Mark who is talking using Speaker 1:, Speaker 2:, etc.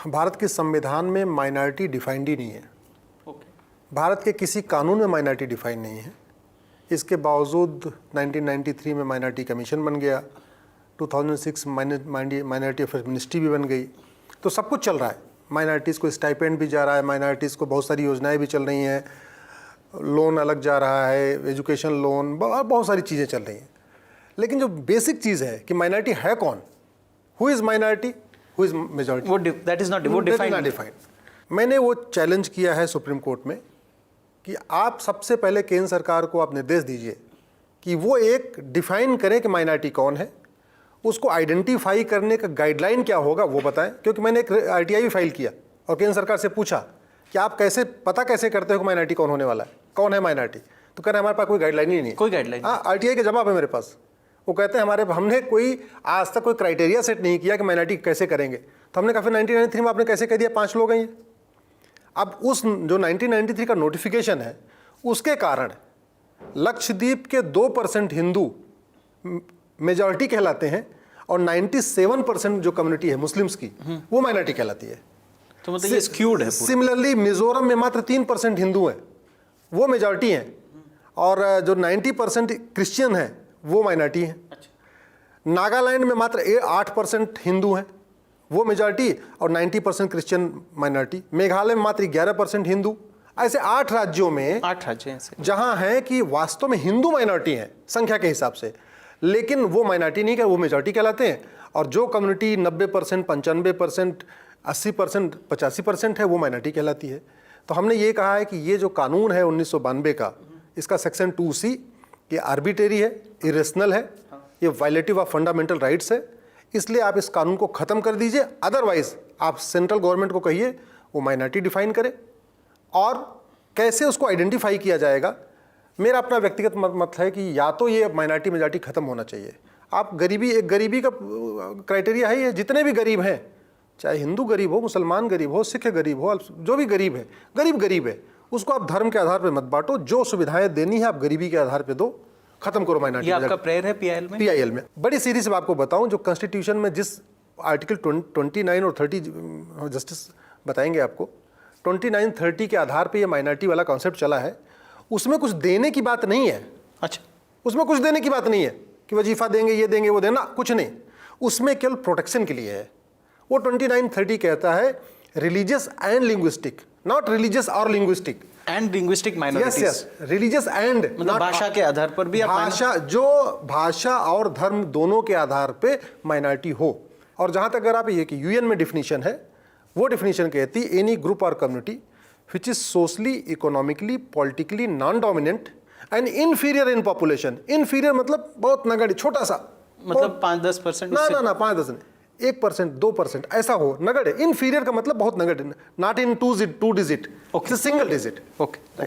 Speaker 1: भारत के संविधान में माइनॉरिटी डिफाइंड ही नहीं है। भारत के किसी कानून में माइनॉरिटी डिफाइन नहीं है। इसके बावजूद 1993 में माइनॉरिटी कमीशन बन गया, 2006 माइनॉरिटी अफेयर्स मिनिस्ट्री भी बन गई, तो सब कुछ चल रहा है। माइनॉरिटीज़ को स्टाइपेंड भी जा रहा है, माइनॉरिटीज़ को बहुत सारी योजनाएं भी चल रही हैं, लोन अलग जा रहा है, एजुकेशन लोन, बहुत सारी चीज़ें चल रही हैं। लेकिन जो बेसिक चीज़ है कि माइनॉरिटी है कौन, who is minority, who is majority,
Speaker 2: that is not defined.
Speaker 1: मैंने वो चैलेंज किया है सुप्रीम कोर्ट में कि आप सबसे पहले केंद्र सरकार को आप निर्देश दीजिए कि वो एक डिफाइन करें कि माइनॉरिटी कौन है, उसको आइडेंटिफाई करने का गाइडलाइन क्या होगा वो बताएं। क्योंकि मैंने एक आरटीआई भी फाइल किया और केंद्र सरकार से पूछा कि आप कैसे करते हो कि माइनॉरिटी कौन होने वाला है, कौन है माइनॉरिटी, तो कह रहे हमारे पास कोई गाइडलाइन ही नहीं है।
Speaker 2: कोई गाइडलाइन?
Speaker 1: हाँ, आरटीआई का जवाब है मेरे पास। वो कहते हैं हमने कोई आज तक कोई क्राइटेरिया सेट नहीं किया कि माइनॉरिटी कैसे करेंगे। तो हमने कहा फिर 1993 में आपने कैसे कह दिया 5 लोग हैं ये। अब उस जो 1993 का नोटिफिकेशन है उसके कारण लक्षद्वीप के 2% हिंदू मेजॉरिटी कहलाते हैं और 97% जो कम्युनिटी है मुस्लिम्स की वो माइनॉरिटी कहलाती है।
Speaker 2: तो मतलब ये स्क्यूड है।
Speaker 1: सिमिलरली मिजोरम में मात्र 3% हिंदू हैं, वो मेजॉरिटी हैं, और जो 90% क्रिश्चियन हैं वो माइनॉरिटी हैं।
Speaker 2: अच्छा।
Speaker 1: नागालैंड में मात्र 8% हिंदू हैं, वो मेजॉरिटी, और 90% क्रिश्चियन माइनॉरिटी। मेघालय में मात्र 11% हिंदू। ऐसे 8 राज्यों में
Speaker 2: 8 राज्य हैं
Speaker 1: जहां है कि वास्तव में हिंदू माइनॉरिटी हैं संख्या के हिसाब से, लेकिन वो माइनॉरिटी नहीं, वो मेजॉरिटी कहलाते हैं। और जो कम्युनिटी 90%, 95%, 80%, 85% है वो माइनॉरिटी कहलाती है। तो हमने ये कहा है कि ये जो कानून है 1992 का, इसका सेक्शन 2C ये आर्बिट्रेरी है, इरेशनल है, ये वायलेटिव ऑफ फंडामेंटल राइट्स है। इसलिए आप इस कानून को ख़त्म कर दीजिए। अदरवाइज आप सेंट्रल गवर्नमेंट को कहिए वो माइनॉरिटी डिफाइन करे, और कैसे उसको आइडेंटिफाई किया जाएगा। मेरा अपना व्यक्तिगत मत है कि या तो ये माइनॉरिटी मेजॉरिटी ख़त्म होना चाहिए। आप गरीबी का क्राइटेरिया है ये, जितने भी गरीब हैं, चाहे हिंदू गरीब हो, मुसलमान गरीब हो, सिख गरीब हो, जो भी गरीब है, गरीब है, उसको आप धर्म के आधार पर मत बांटो। जो सुविधाएं देनी है आप गरीबी के आधार पर दो, खत्म करो माइनॉरिटी।
Speaker 2: ये आपका प्रेयर है पीआईएल में?
Speaker 1: पीआईएल में बड़ी सीरीज से आपको बताऊं, जो कॉन्स्टिट्यूशन में जिस आर्टिकल 29 और 30 जस्टिस बताएंगे आपको, 29, 30 के आधार पे ये माइनॉरिटी वाला कॉन्सेप्ट चला है, उसमें कुछ देने की बात नहीं है।
Speaker 2: अच्छा,
Speaker 1: उसमें कुछ देने की बात नहीं है कि वजीफा देंगे, ये देंगे, वो देना, कुछ नहीं। उसमें केवल प्रोटेक्शन के लिए है। वो 29, 30 कहता है religious and linguistic, not religious और linguistic,
Speaker 2: and linguistic minorities.
Speaker 1: Yes, religious and,
Speaker 2: मतलब भाषा के आधार पर भी
Speaker 1: भाषा और धर्म दोनों के आधार पे माइनॉरिटी हो। और जहां तक अगर आप ये कि यूएन में डिफिनीशन है, वो डिफिनीशन कहती है एनी ग्रुप और community which is socially, economically, politically non dominant and inferior in population. Inferior मतलब बहुत नगण्य, छोटा सा,
Speaker 2: मतलब 5-10%।
Speaker 1: ना 5-10 नहीं, 1%, 2% ऐसा हो, नगण्य। इनफीरियर का मतलब बहुत नगण्य, not in 2 digit, single digit.
Speaker 2: Okay.